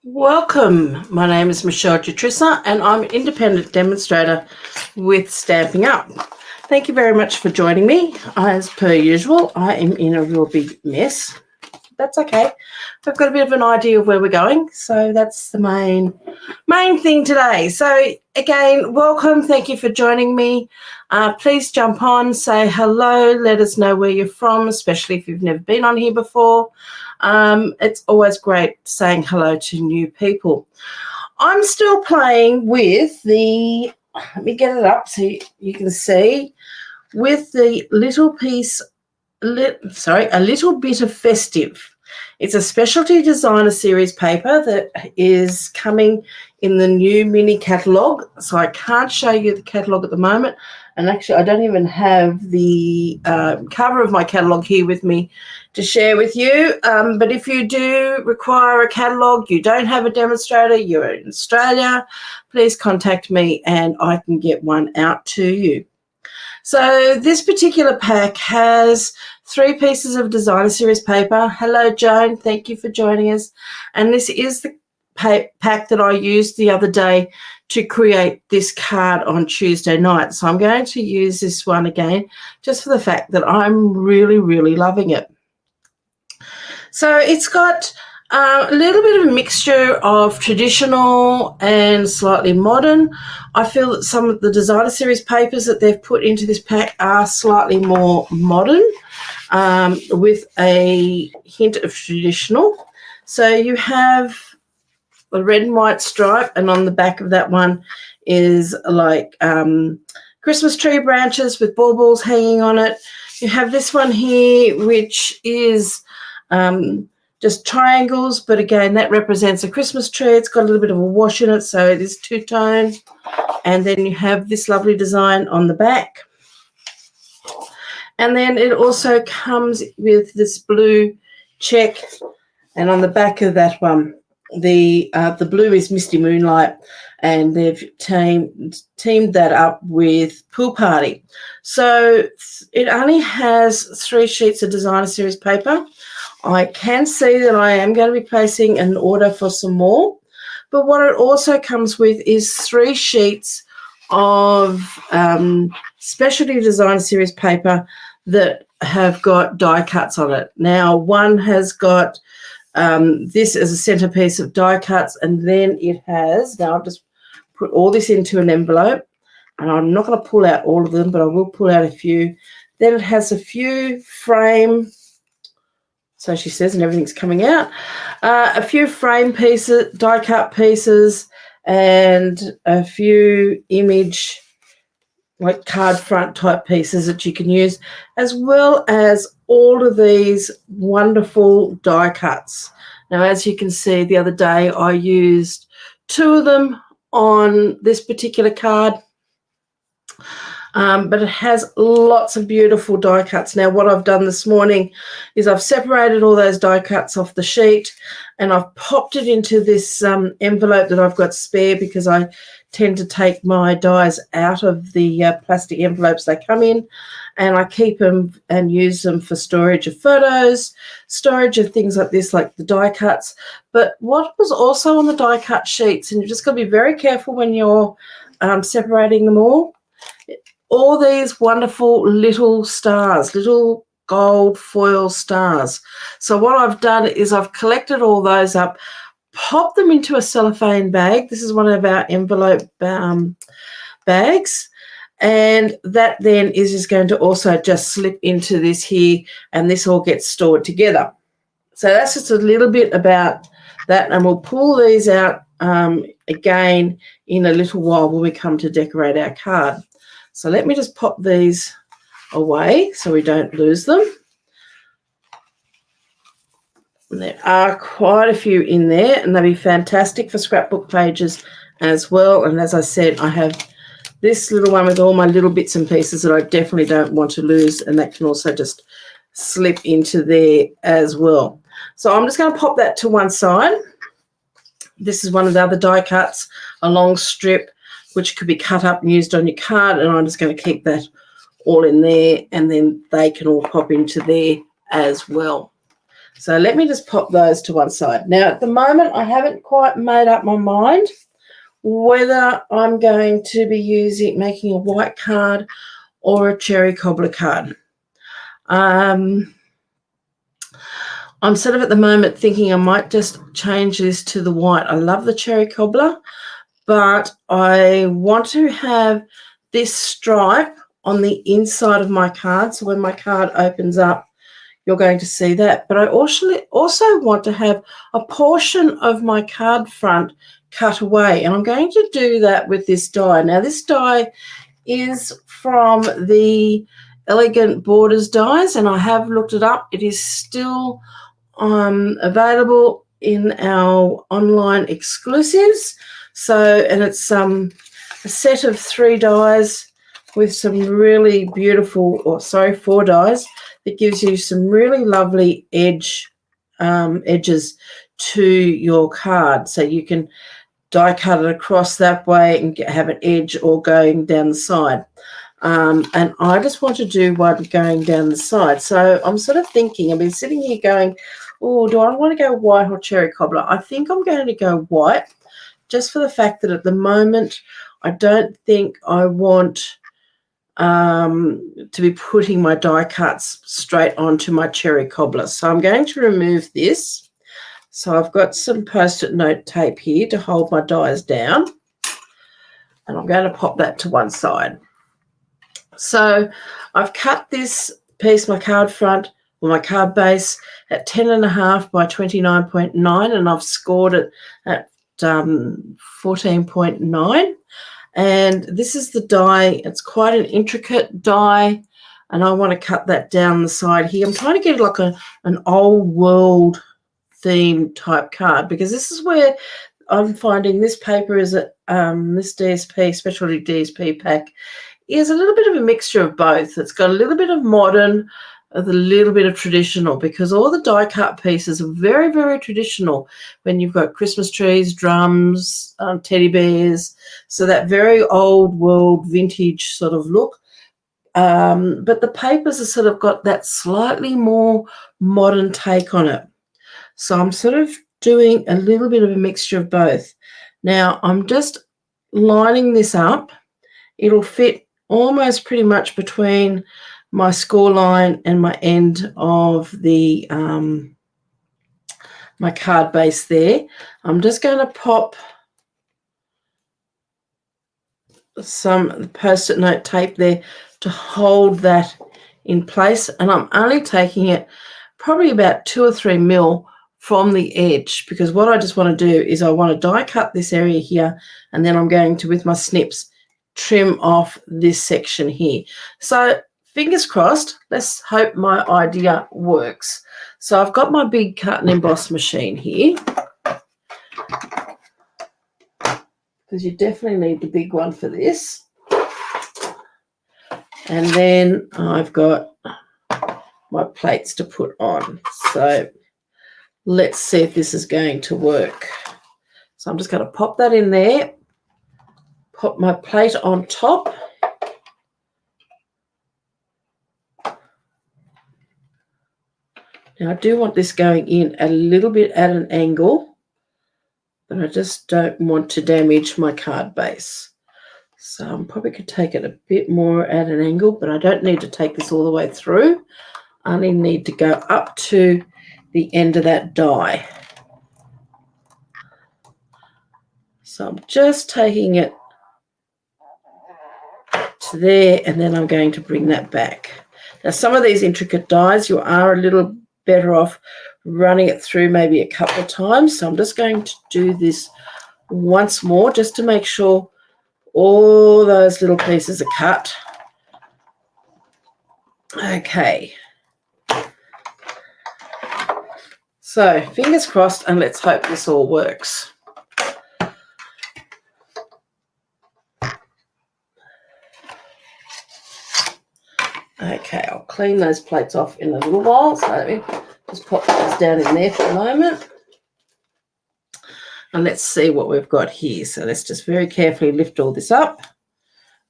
Welcome. My name is Michelle Jutrissa and I'm an independent demonstrator with Stampin Up. Thank you very much for joining me. As per usual, I am in a real big mess. That's okay. I've got a bit of an idea of where we're going, so that's the main thing today. So again, welcome. Thank you for joining me. Please jump on, say hello, let us know where you're from, especially if you've never been on here before. It's always great saying hello to new people. I'm still playing with the, let me get it up so you can see, with the little a little bit of Festive. It's a specialty designer series paper that is coming in the new Mini Catalogue. So I can't show you the catalogue at the moment. And actually, I don't even have the cover of my catalogue here with me to share with you. But if you do require a catalogue, you don't have a demonstrator, you're in Australia, please contact me and I can get one out to you. So this particular pack has 3 pieces of designer series paper. Hello, Joan. Thank you for joining us. And this is the pack that I used the other day to create this card on Tuesday night. So I'm going to use this one again just for the fact that I'm really, really loving it. So it's got a little bit of a mixture of traditional and slightly modern. I feel that some of the designer series papers that they've put into this pack are slightly more modern with a hint of traditional. So you have a red and white stripe, and on the back of that one is like Christmas tree branches with baubles hanging on it. You have this one here, which is just triangles, but again, that represents a Christmas tree. It's got a little bit of a wash in it, so it is two-tone. And then you have this lovely design on the back. And then it also comes with this blue check, and on the back of that one, the blue is Misty Moonlight, and they've teamed that up with Pool Party. So it only has 3 sheets of designer series paper. I can see that I am going to be placing an order for some more, but what it also comes with is 3 sheets of specialty designer series paper that have got die cuts on it. Now, one has got this as a centerpiece of die cuts, and then it has, now I've just put all this into an envelope, and I'm not going to pull out all of them, but I will pull out a few. Then it has a few frame, so she says, and everything's coming out, a few frame pieces, die cut pieces, and a few image, like card front type pieces that you can use, as well as all of these wonderful die cuts. Now, as you can see, the other day I used 2 of them on this particular card, but it has lots of beautiful die cuts. Now, what I've done this morning is I've separated all those die cuts off the sheet, and I've popped it into this envelope that I've got spare, because I tend to take my dies out of the plastic envelopes they come in, and I keep them and use them for storage of photos, storage of things like this, like the die cuts. But what was also on the die cut sheets, and you've just got to be very careful when you're separating them all these wonderful little stars, little gold foil stars. So what I've done is I've collected all those up, popped them into a cellophane bag. This is one of our envelope bags. And that then is just going to also just slip into this here, and this all gets stored together. So that's just a little bit about that, and we'll pull these out again in a little while when we come to decorate our card. So let me just pop these away so we don't lose them. And there are quite a few in there, and they'll be fantastic for scrapbook pages as well. And as I said, I have this little one with all my little bits and pieces that I definitely don't want to lose, and that can also just slip into there as well. So I'm just going to pop that to one side. This is one of the other die cuts, a long strip, which could be cut up and used on your card, and I'm just going to keep that all in there, and then they can all pop into there as well. So let me just pop those to one side. Now, at the moment, I haven't quite made up my mind whether I'm going to be making a white card or a cherry cobbler card. I'm sort of at the moment thinking I might just change this to the white. I love the cherry cobbler, but I want to have this stripe on the inside of my card. So when my card opens up, you're going to see that. But I also want to have a portion of my card front cut away. And I'm going to do that with this die. Now, this die is from the Elegant Borders dies, and I have looked it up. It is still available in our online exclusives. So, and it's a set of 3 dies with some really beautiful, 4 dies that gives you some really lovely edges to your card. So you can die cut it across that way and have an edge or going down the side. And I just want to do one going down the side. So I'm sort of thinking, I've been sitting here going, oh, do I want to go white or cherry cobbler? I think I'm going to go white, just for the fact that at the moment I don't think I want to be putting my die cuts straight onto my cherry cobbler. So I'm going to remove this. So I've got some Post-it note tape here to hold my dies down, and I'm going to pop that to one side. So I've cut this piece, my card front, or my card base, at 10.5 by 29.9, and I've scored it at 14.9. And this is the die. It's quite an intricate die, and I want to cut that down the side here. I'm trying to get like an old world theme type card, because this is where I'm finding this paper is this DSP, specialty DSP pack, is a little bit of a mixture of both. It's got a little bit of modern, a little bit of traditional, because all the die cut pieces are very, very traditional when you've got Christmas trees, drums, teddy bears, so that very old world vintage sort of look. But the papers have sort of got that slightly more modern take on it. So I'm sort of doing a little bit of a mixture of both. Now I'm just lining this up. It'll fit almost pretty much between my score line and my end of the my card base there. I'm just going to pop some Post-it note tape there to hold that in place, and I'm only taking it probably about 2 or 3 mil from the edge, because what I just want to do is I want to die cut this area here, and then I'm going to, with my snips, trim off this section here. So fingers crossed, let's hope my idea works. So I've got my big cut and emboss machine here, because you definitely need the big one for this. And then I've got my plates to put on. So let's see if this is going to work. So I'm just going to pop that in there, pop my plate on top. Now I do want this going in a little bit at an angle, but I just don't want to damage my card base. So I'm probably going to take it a bit more at an angle, but I don't need to take this all the way through. I only need to go up to the end of that die. So I'm just taking it to there, and then I'm going to bring that back. Now some of these intricate dies, you are a little better off running it through maybe a couple of times. So I'm just going to do this once more, just to make sure all those little pieces are cut. Okay. So fingers crossed, and let's hope this all works. Okay, I'll clean those plates off in a little while. So let me just pop those down in there for a moment. And let's see what we've got here. So let's just very carefully lift all this up.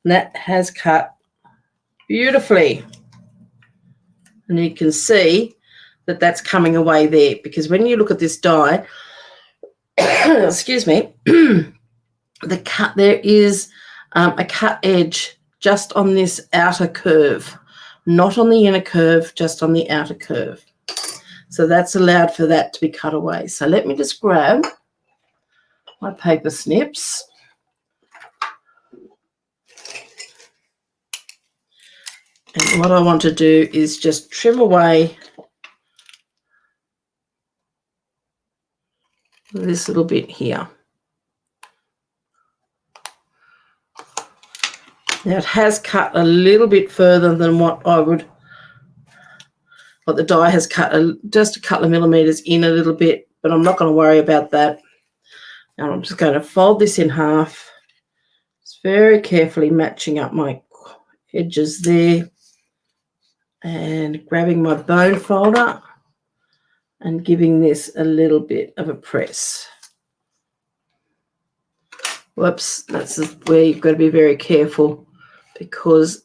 And that has cut beautifully. And you can see that's coming away there, because when you look at this die, excuse me, there is a cut edge just on this outer curve, not on the inner curve, just on the outer curve. So that's allowed for that to be cut away. So let me just grab my paper snips. And what I want to do is just trim away this little bit here. Now it has cut a little bit further than what the die has cut, just a couple of millimeters in a little bit, but I'm not going to worry about that. Now I'm just going to fold this in half, just very carefully matching up my edges there, and grabbing my bone folder and giving this a little bit of a press. Whoops, that's where you've got to be very careful, because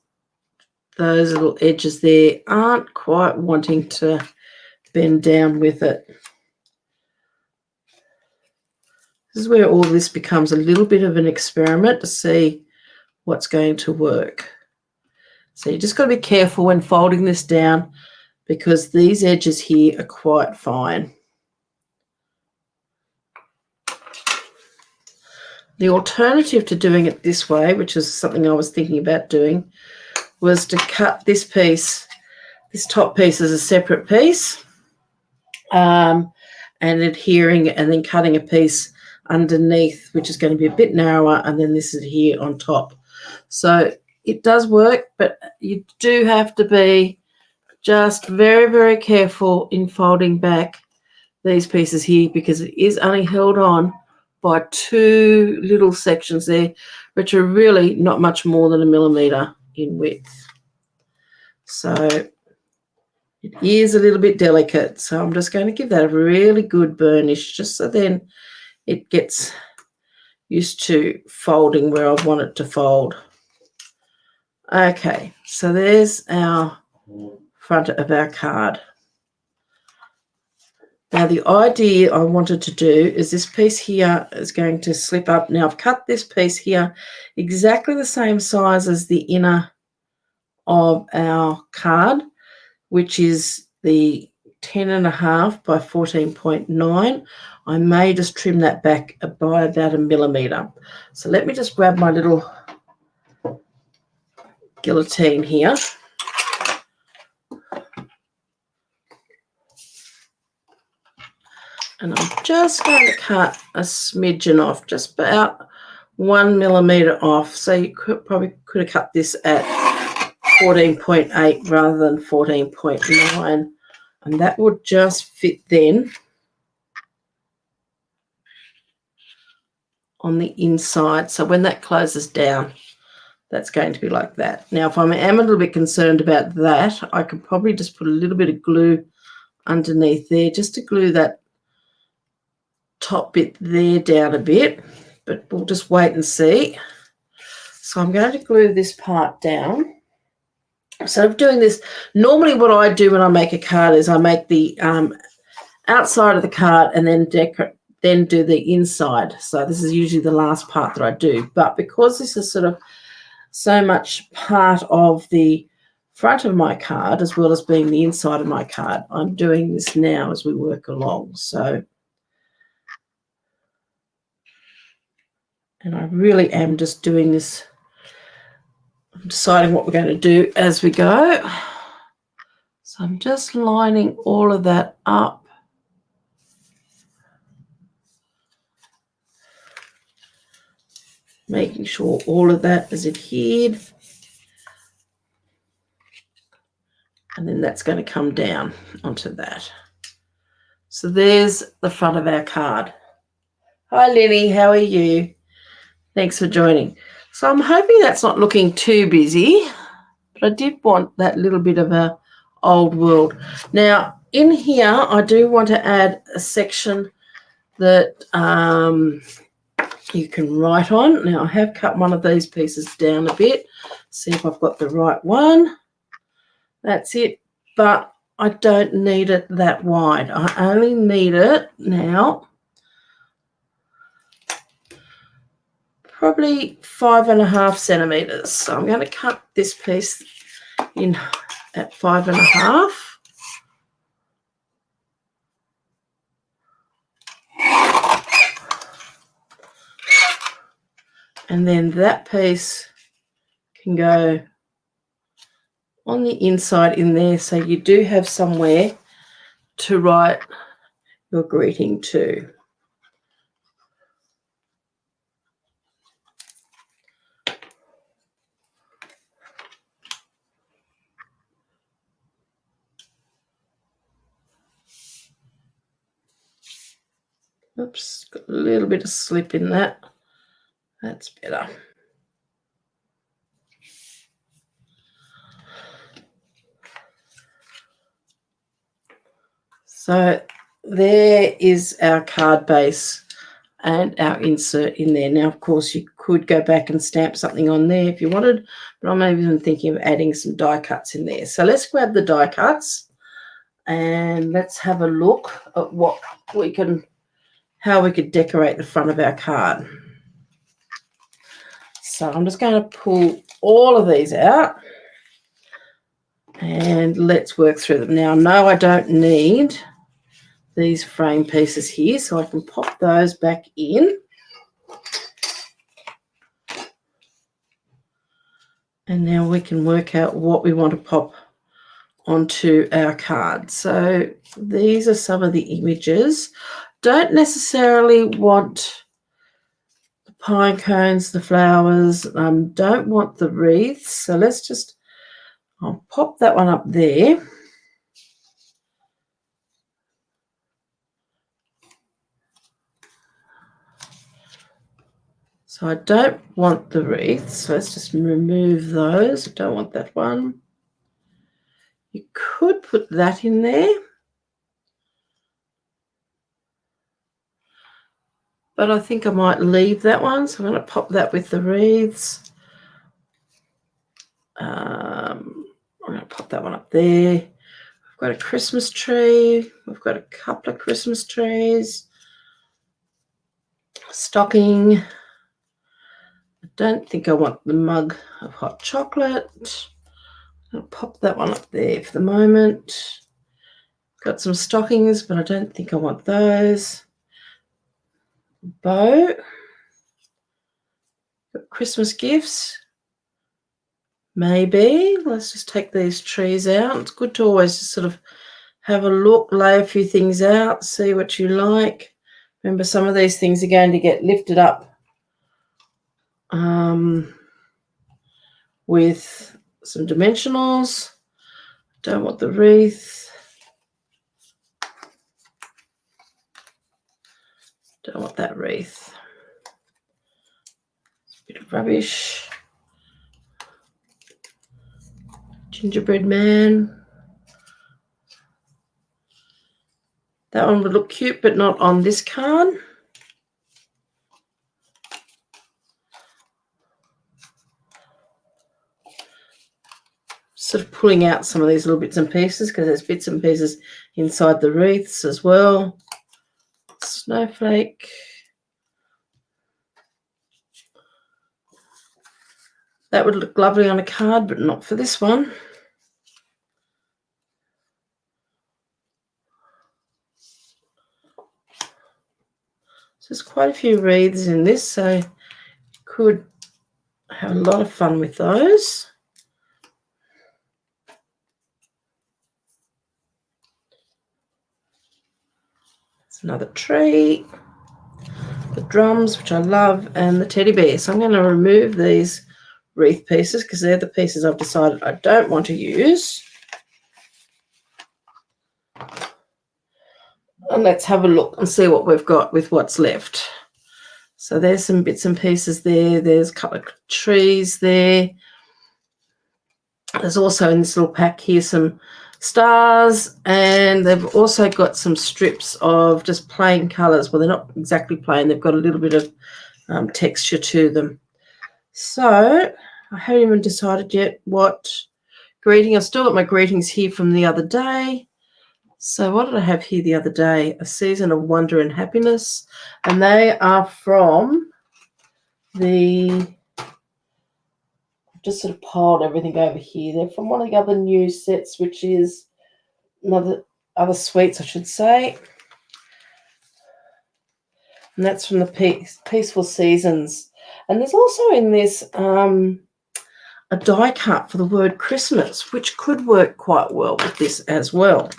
those little edges there aren't quite wanting to bend down with it. This is where all this becomes a little bit of an experiment to see what's going to work. So you just got to be careful when folding this down, because these edges here are quite fine. The alternative to doing it this way, which is something I was thinking about doing, was to cut this piece, this top piece, as a separate piece, and adhering, and then cutting a piece underneath, which is going to be a bit narrower, and then this is here on top. So it does work, but you do have to be just very, very careful in folding back these pieces here, because it is only held on by two little sections there, which are really not much more than 1 millimeter in width. So it is a little bit delicate. So I'm just going to give that a really good burnish, just so then it gets used to folding where I want it to fold. Okay, so there's our front of our card. Now the idea I wanted to do is this piece here is going to slip up. Now I've cut this piece here exactly the same size as the inner of our card, which is the 10.5 by 14.9. I may just trim that back by about 1 millimeter. So let me just grab my little guillotine here. And I'm just going to cut a smidgen off, just about 1 millimeter off. So you could have cut this at 14.8 rather than 14.9. And that would just fit then on the inside. So when that closes down, that's going to be like that. Now, if I am a little bit concerned about that, I could probably just put a little bit of glue underneath there, just to glue that top bit there down a bit, but we'll just wait and see. So I'm going to glue this part down. So of doing this, normally what I do when I make a card is I make the outside of the card and then do the inside. So this is usually the last part that I do. But because this is sort of so much part of the front of my card as well as being the inside of my card, I'm doing this now as we work along. So, and I really am just doing this, I'm deciding what we're going to do as we go. So I'm just lining all of that up. Making sure all of that is adhered. And then that's going to come down onto that. So there's the front of our card. Hi, Lenny, how are you? Thanks for joining. So I'm hoping that's not looking too busy, but I did want that little bit of a old world. Now, in here, I do want to add a section that you can write on. Now, I have cut one of these pieces down a bit. See if I've got the right one. That's it. But I don't need it that wide. I only need it now probably 5.5 centimeters. So I'm going to cut this piece in at 5.5. And then that piece can go on the inside in there, so you do have somewhere to write your greeting to. Oops, got a little bit of slip in that. That's better. So there is our card base and our insert in there. Now, of course, you could go back and stamp something on there if you wanted, but I'm even thinking of adding some die cuts in there. So let's grab the die cuts and let's have a look at what we can, how we could decorate the front of our card. So I'm just going to pull all of these out and let's work through them. Now, no, I don't need these frame pieces here, so I can pop those back in. And now we can work out what we want to pop onto our card. So these are some of the images. Don't necessarily want the pine cones, the flowers, don't want the wreaths. So let's just, I'll pop that one up there. So I don't want the wreaths. So let's just remove those. I don't want that one. You could put that in there. But I think I might leave that one. So I'm going to pop that with the wreaths. I'm going to pop that one up there. We've got a Christmas tree. We've got a couple of Christmas trees. Stocking. I don't think I want the mug of hot chocolate. I'll pop that one up there for the moment. Got some stockings, but I don't think I want those. Bow. Got Christmas gifts. Maybe. Let's just take these trees out. It's good to always just sort of have a look, lay a few things out, see what you like. Remember, some of these things are going to get lifted up with some dimensionals. Don't want the wreath. Don't want that wreath. It's a bit of rubbish. Gingerbread man. That one would look cute, but not on this card. Sort of pulling out some of these little bits and pieces because there's bits and pieces inside the wreaths as well. Snowflake. That would look lovely on a card, but not for this one. So there's quite a few wreaths in this, so you could have a lot of fun with those. It's another tree, the drums, which I love, and the teddy bear. So I'm going to remove these wreath pieces because they're the pieces I've decided I don't want to use. And let's have a look and see what we've got with what's left. So there's some bits and pieces there. There's a couple of trees there. There's also in this little pack here some stars, and they've also got some strips of just plain colours. Well, they're not exactly plain. They've got a little bit of texture to them. So I haven't even decided yet what greeting. I've still got my greetings here from the other day. So what did I have here the other day? A Season of Wonder and Happiness. And they are from the, just sort of piled everything over here. They're from one of the other new sets, which is other sweets, I should say. And that's from the Peaceful Seasons. And there's also in this a die cut for the word Christmas, which could work quite well with this as well.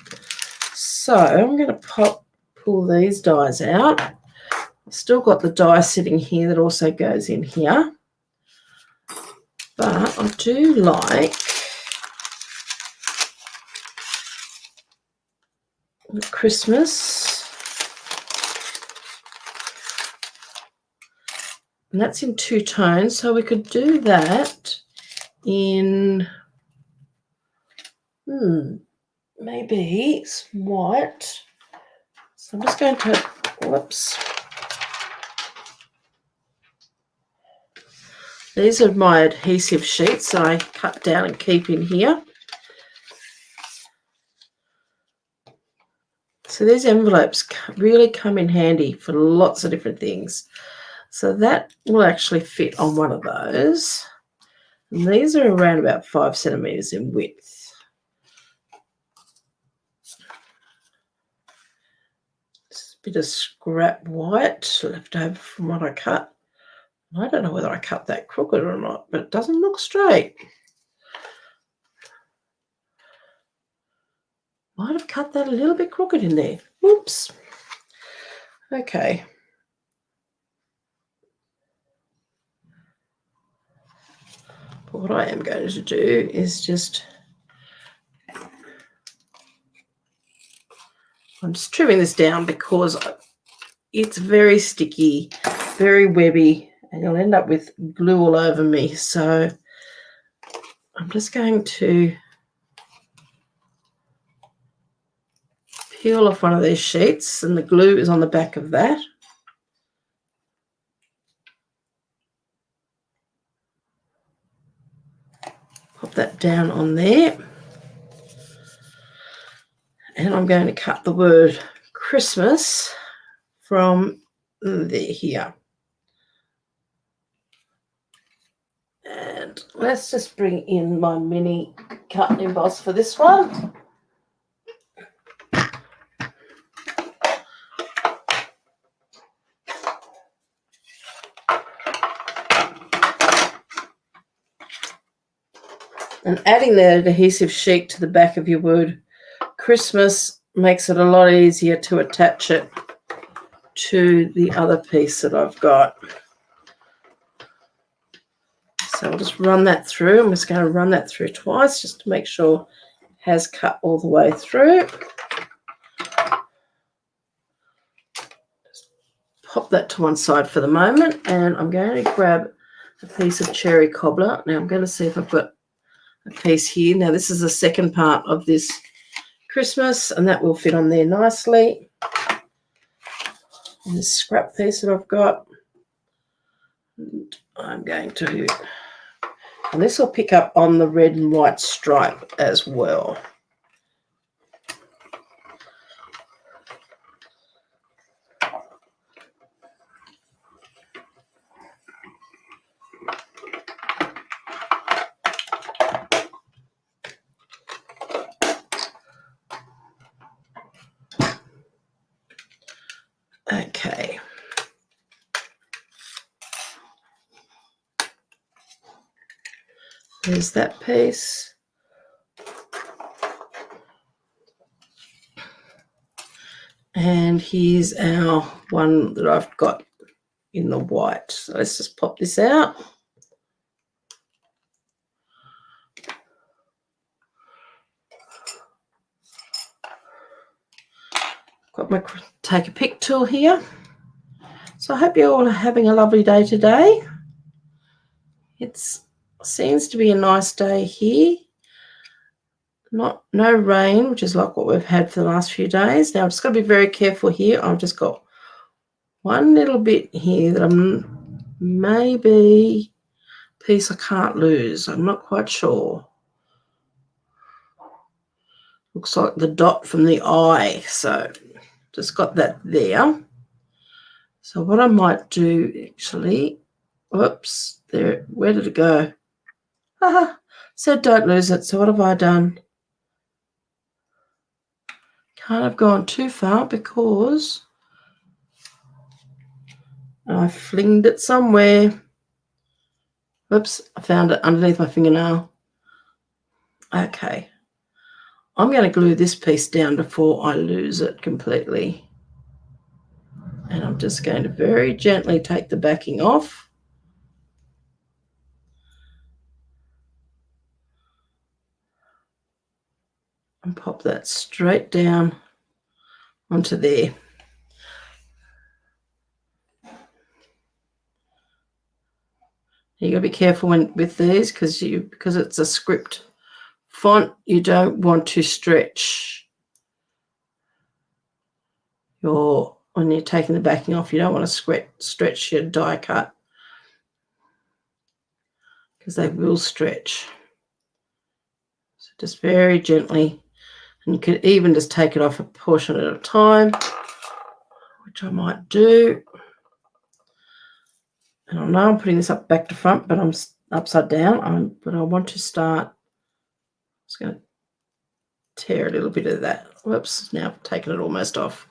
So I'm going to pull these dies out. I've still got the die sitting here that also goes in here. But I do like Christmas. And that's in 2 tones, so we could do that in maybe some white. So I'm just going to, whoops. These are my adhesive sheets that I cut down and keep in here. So these envelopes really come in handy for lots of different things. So that will actually fit on one of those. And these are around about 5 centimetres in width. Just a bit of scrap white left over from what I cut. I don't know whether I cut that crooked or not, but it doesn't look straight. Might have cut that a little bit crooked in there. Whoops. Okay. But what I am going to do is I'm just trimming this down because it's very sticky, very webby, and you'll end up with glue all over me. So I'm just going to peel off one of these sheets, and the glue is on the back of that. Pop that down on there. And I'm going to cut the word Christmas from here. And let's just bring in my mini cut and emboss for this one. And adding that adhesive sheet to the back of your word Christmas makes it a lot easier to attach it to the other piece that I've got. So I'll just run that through. I'm just going to run that through twice just to make sure it has cut all the way through. Just pop that to one side for the moment, and I'm going to grab a piece of cherry cobbler. Now I'm going to see if I've got a piece here. Now this is the second part of this Christmas, and that will fit on there nicely. And this scrap piece that I've got, and I'm going to, and this will pick up on the red and white stripe as well. Okay. There's that piece. And here's our one that I've got in the white. So let's just pop this out. Got my take a pick tool here. So I hope you're all having a lovely day today. It seems to be a nice day here. No rain, which is like what we've had for the last few days. Now I've just got to be very careful here. I've just got one little bit here that I'm maybe piece I can't lose. I'm not quite sure. Looks like the dot from the eye. So just got that there. So what I might do actually, whoops, there, where did it go? Haha, said don't lose it. So what have I done? Can't have gone too far because I flinged it somewhere. Whoops, I found it underneath my fingernail. Okay. I'm going to glue this piece down before I lose it completely. And I'm just going to very gently take the backing off. And pop that straight down onto there. You got to be careful with these because it's a script font. You don't want to stretch when you're taking the backing off. You don't want to stretch your die cut because they will stretch. So just very gently, and you could even just take it off a portion at a time, which I might do. And I know I'm putting this back to front, but I'm upside down. But I want to start. I'm just going to tear a little bit of that. Whoops! Now I've taken it almost off.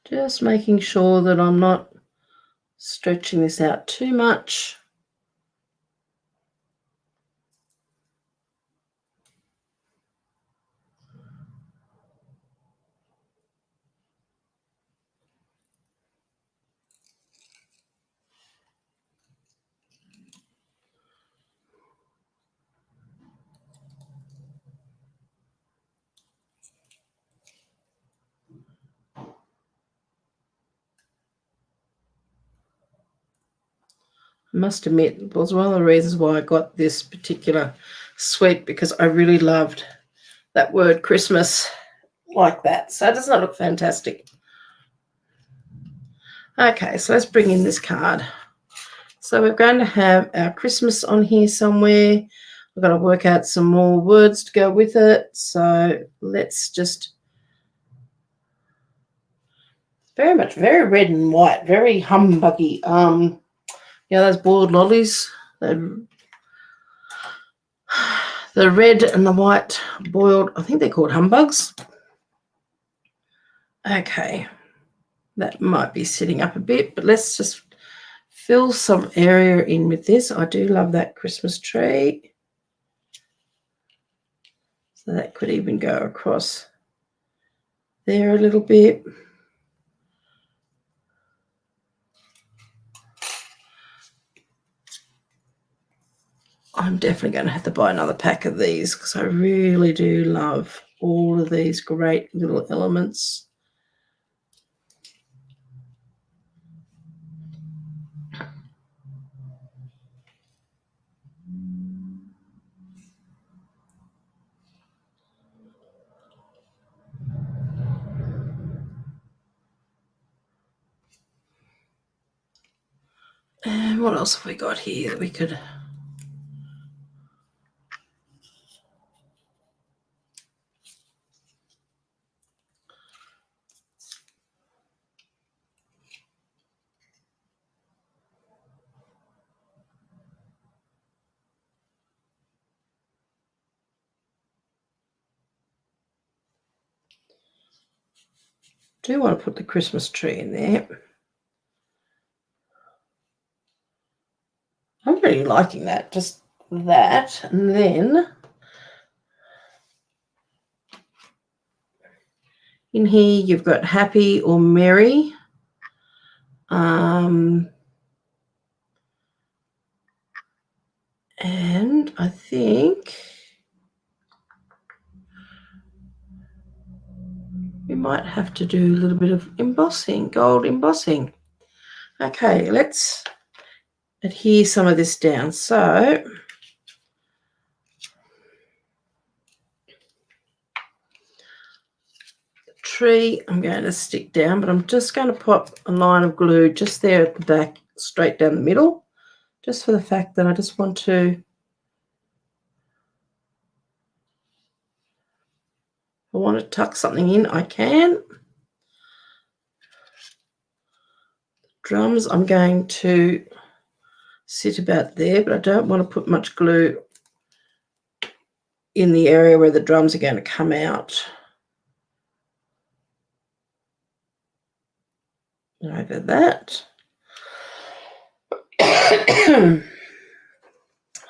Just making sure that I'm not stretching this out too much. I must admit, it was one of the reasons why I got this particular suite, because I really loved that word Christmas like that. So doesn't that look fantastic? Okay, so let's bring in this card. So we're going to have our Christmas on here somewhere. I've got to work out some more words to go with it. So let's just, very red and white, very humbuggy. Those boiled lollies, the red and the white boiled, I think they're called humbugs. Okay, that might be sitting up a bit, but let's just fill some area in with this. I do love that Christmas tree. So that could even go across there a little bit. I'm definitely going to have to buy another pack of these because I really do love all of these great little elements. And what else have we got here that we could... do want to put the Christmas tree in there. I'm really liking that, just that. And then in here you've got happy or merry. And I think we might have to do a little bit of embossing, gold embossing. Okay, let's adhere some of this down. So the tree I'm going to stick down, but I'm just going to pop a line of glue just there at the back, straight down the middle, just for the fact that I just want to, if I want to tuck something in, I can. Drums, I'm going to sit about there, but I don't want to put much glue in the area where the drums are going to come out. Over that.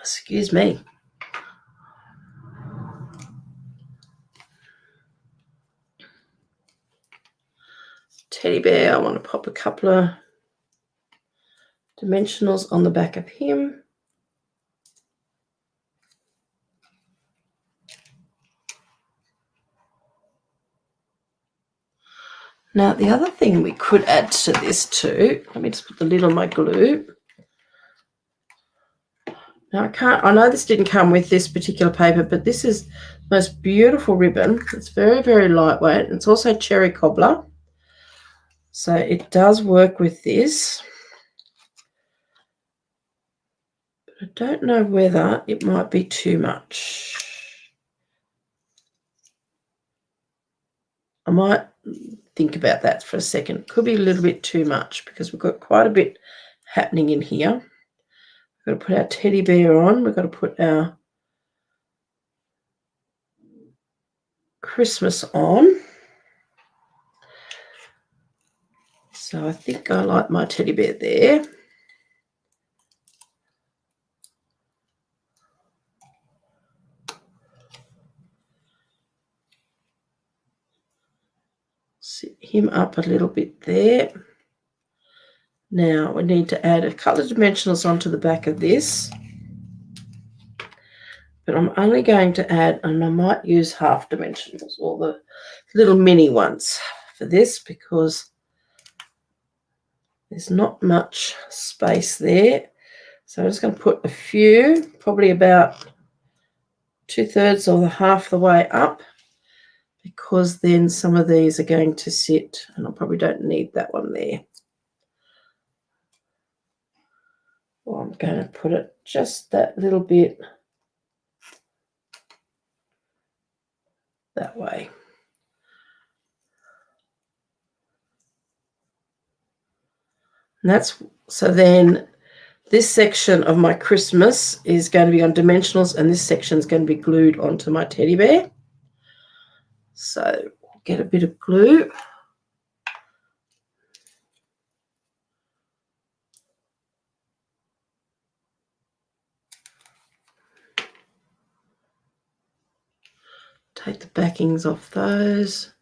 Excuse me. Teddy bear, I want to pop a couple of dimensionals on the back of him. Now, the other thing we could add to this too, let me just put the lid on my glue. Now, I know this didn't come with this particular paper, but this is the most beautiful ribbon. It's very, very lightweight. It's also cherry cobbler. So it does work with this. But I don't know whether it might be too much. I might think about that for a second. Could be a little bit too much because we've got quite a bit happening in here. We've got to put our teddy bear on. We've got to put our Christmas on. So I think I like my teddy bear there. Sit him up a little bit there. Now we need to add a couple of dimensionals onto the back of this. But I'm only going to add, and I might use half dimensionals or the little mini ones for this because there's not much space there. So I'm just going to put a few, probably about 2/3 or half the way up, because then some of these are going to sit, and I probably don't need that one there. Well, I'm going to put it just that little bit that way. And that's, so then this section of my Christmas is going to be on dimensionals, and this section is going to be glued onto my teddy bear. So get a bit of glue. Take the backings off those.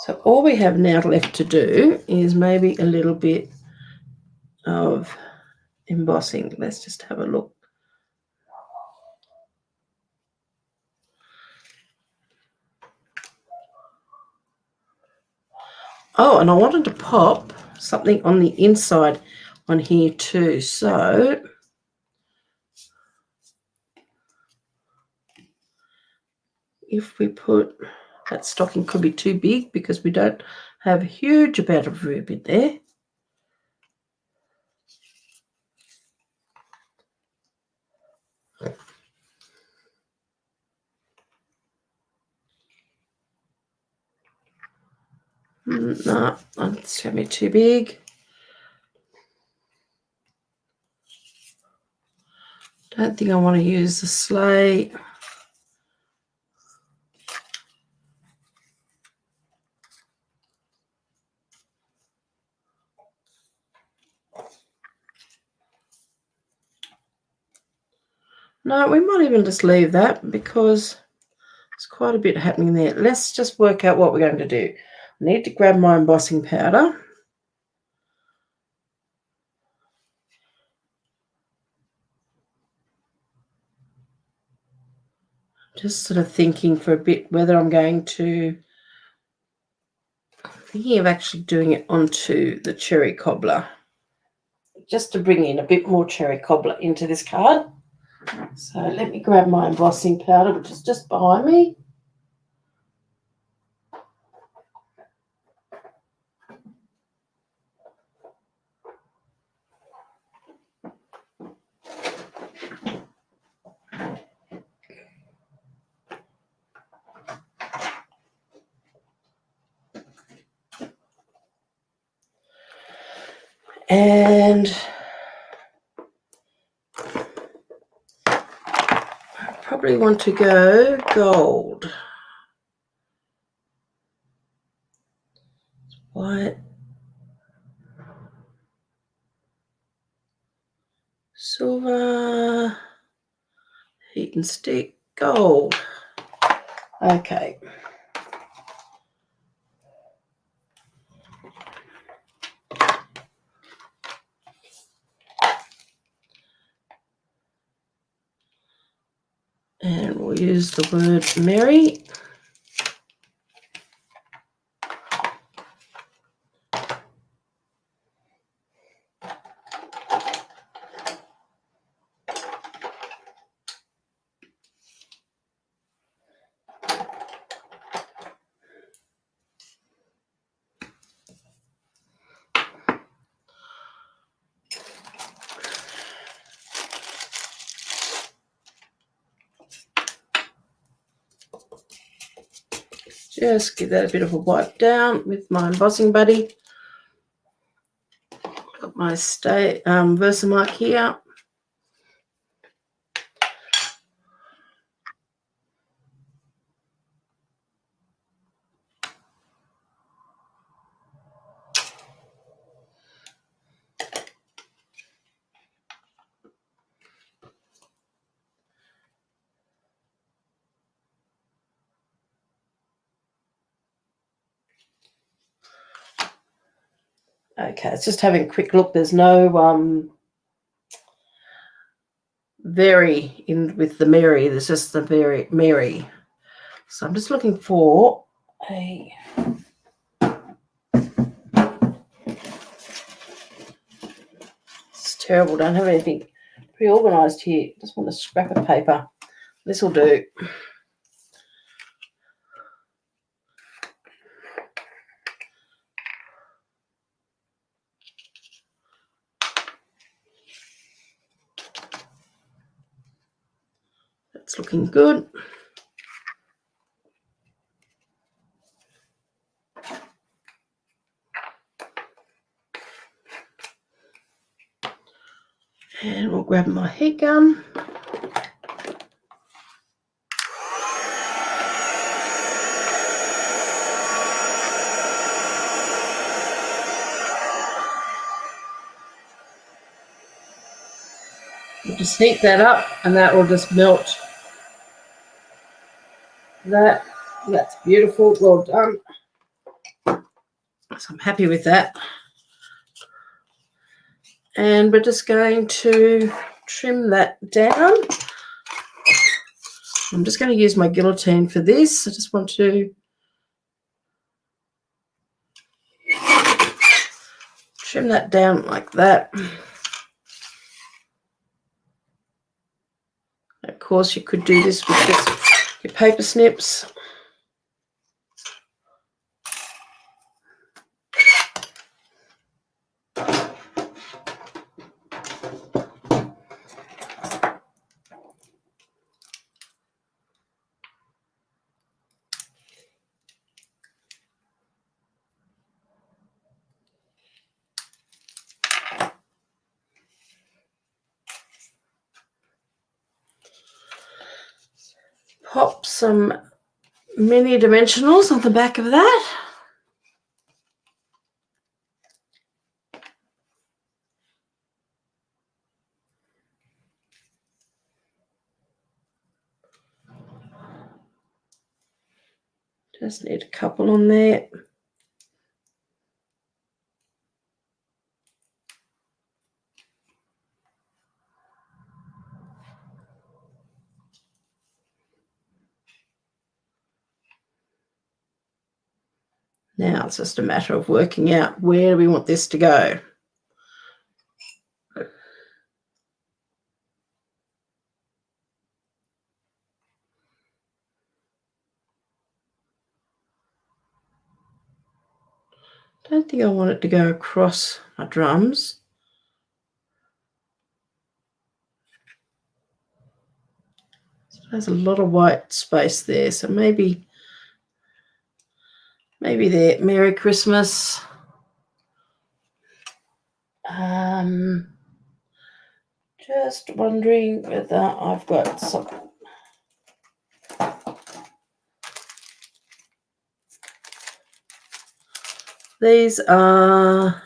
So all we have now left to do is maybe a little bit of embossing. Let's just have a look. Oh, and I wanted to pop something on the inside on here too. So if we put, that stocking could be too big because we don't have a huge amount of room in there. No, it's going to be too big. Don't think I want to use the sleigh. No, we might even just leave that because there's quite a bit happening there. Let's just work out what we're going to do. I need to grab my embossing powder. Just sort of thinking for a bit whether I'm going to, thinking of actually doing it onto the cherry cobbler, just to bring in a bit more cherry cobbler into this card. So let me grab my embossing powder, which is just behind me. And I probably want to go gold. White. Silver. Heat and stick. Gold. Okay. And we'll use the word merry. Just give that a bit of a wipe down with my embossing buddy. Got my Versamark here. Okay, it's just having a quick look. There's no very in with the merry. There's just the very merry. So I'm just looking for a. It's terrible. Don't have anything pre-organised here. Just want a scrap of paper. This will do. That's looking good. And we'll grab my heat gun. We'll just heat that up and that will just melt. That's beautiful. Well done. So I'm happy with that. And we're just going to trim that down. I'm just going to use my guillotine for this. I just want to trim that down like that. Of course, you could do this with just your paper snips. Pop some mini dimensionals on the back of that. Just need a couple on there. Now it's just a matter of working out where we want this to go. I don't think I want it to go across my drums. So there's a lot of white space there, so maybe there. Merry Christmas. Just wondering whether I've got some. These are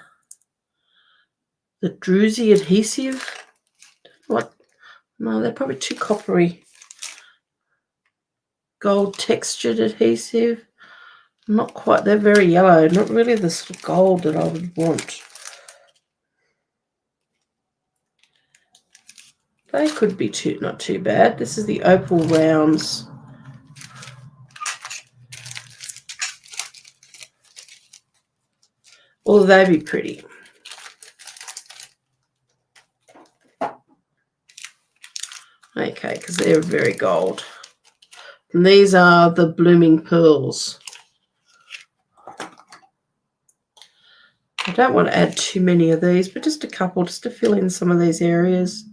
the druzy adhesive. What? No, they're probably too coppery. Gold textured adhesive. Not quite. They're very yellow. Not really the sort of gold that I would want. They could be not too bad. This is the opal rounds. Will they be pretty? Okay, because they're very gold. And these are the blooming pearls. I don't want to add too many of these, but just a couple, just to fill in some of these areas.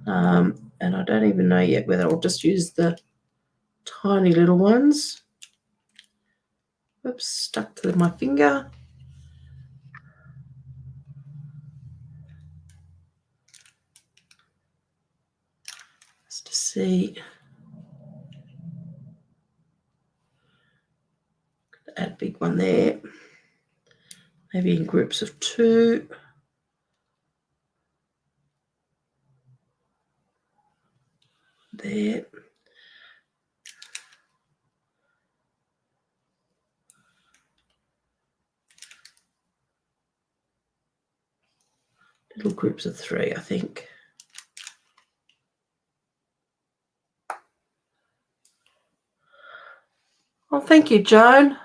And I don't even know yet whether I'll just use the tiny little ones. Oops, stuck to my finger. Just to see. Add a big one there. Maybe in groups of 2. There. Little groups of 3, I think. Oh, thank you, Joan.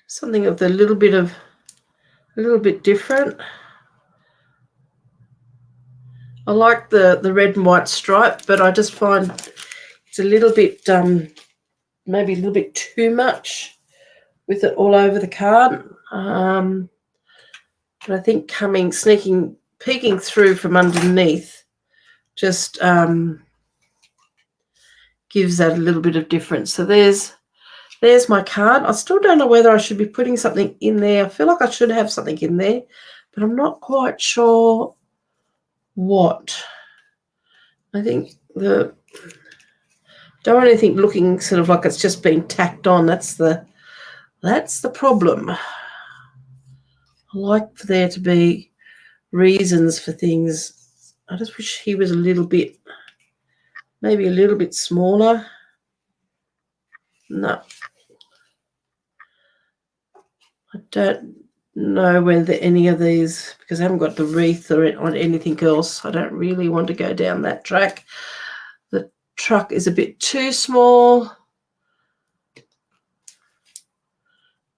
Something of a little bit different. I like the red and white stripe, but I just find it's a little bit, maybe a little bit too much with it all over the card. But I think peeking through from underneath just gives that a little bit of difference. So there's my card. I still don't know whether I should be putting something in there. I feel like I should have something in there, but I'm not quite sure what. I think don't want anything looking sort of like it's just been tacked on. That's the problem. I like for there to be reasons for things. I just wish he was maybe a little bit smaller. No. I don't know whether any of these, because I haven't got the wreath or on anything else. I don't really want to go down that track. The truck is a bit too small.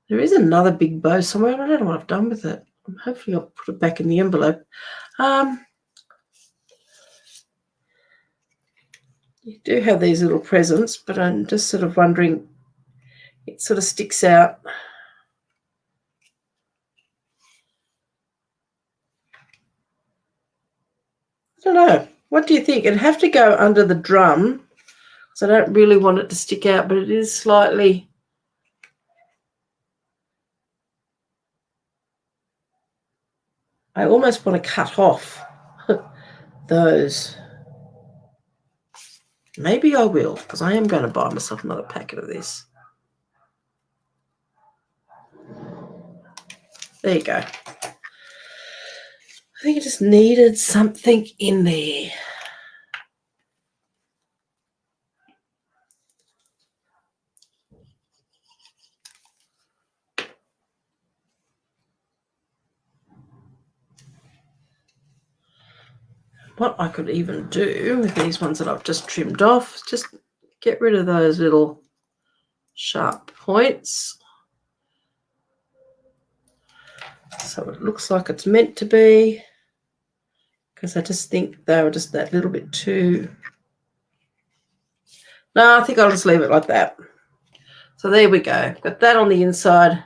There is another big bow somewhere. I don't know what I've done with it. Hopefully I'll put it back in the envelope. You do have these little presents, but I'm just sort of wondering, it sort of sticks out. I don't know. What do you think? It'd have to go under the drum, because I don't really want it to stick out, but it is slightly. I almost want to cut off those. Maybe I will, because I am going to buy myself another packet of this. There you go. I think I just needed something in there. what I could even do with these ones that I've just trimmed off, just get rid of those little sharp points. So it looks like it's meant to be, because I just think they were just that little bit too. No, I think I'll just leave it like that. So there we go. Got that on the inside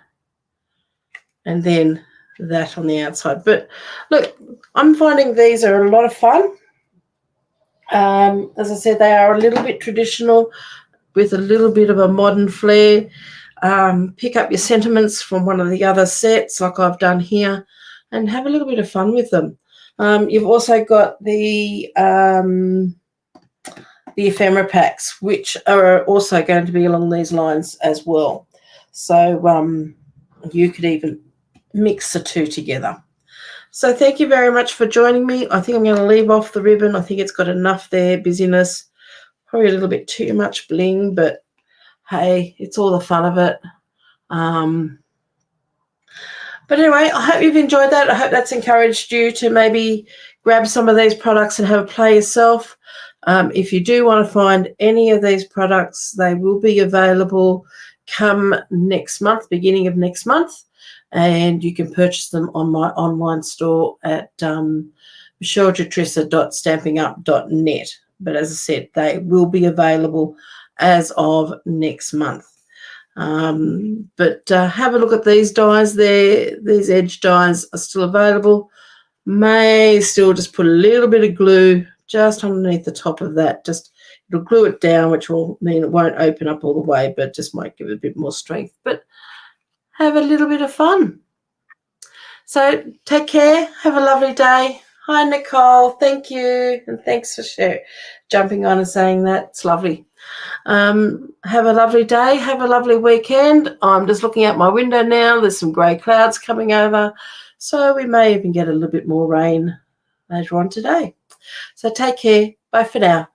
and then that on the outside. But look, I'm finding these are a lot of fun. As I said, they are a little bit traditional with a little bit of a modern flair. Pick up your sentiments from one of the other sets like I've done here and have a little bit of fun with them. You've also got the ephemera packs, which are also going to be along these lines as well. So you could even mix the two together. So thank you very much for joining me. I think I'm going to leave off the ribbon. I think it's got enough there, busyness. Probably a little bit too much bling, but hey, it's all the fun of it. But anyway, I hope you've enjoyed that. I hope that's encouraged you to maybe grab some of these products and have a play yourself. If you do want to find any of these products, they will be available come next month, beginning of next month. And you can purchase them on my online store at michellejatrissa.stampinup.net. But as I said, they will be available as of next month. But have a look at these dies there. These edge dies are still available. May still just put a little bit of glue just underneath the top of that. Just it'll glue it down, which will mean it won't open up all the way, but just might give it a bit more strength. But have a little bit of fun. So take care. Have a lovely day. Hi, Nicole. Thank you. And thanks for jumping on and saying that. It's lovely. Have a lovely day. Have a lovely weekend. I'm just looking out my window now. There's some grey clouds coming over. So we may even get a little bit more rain later on today. So take care. Bye for now.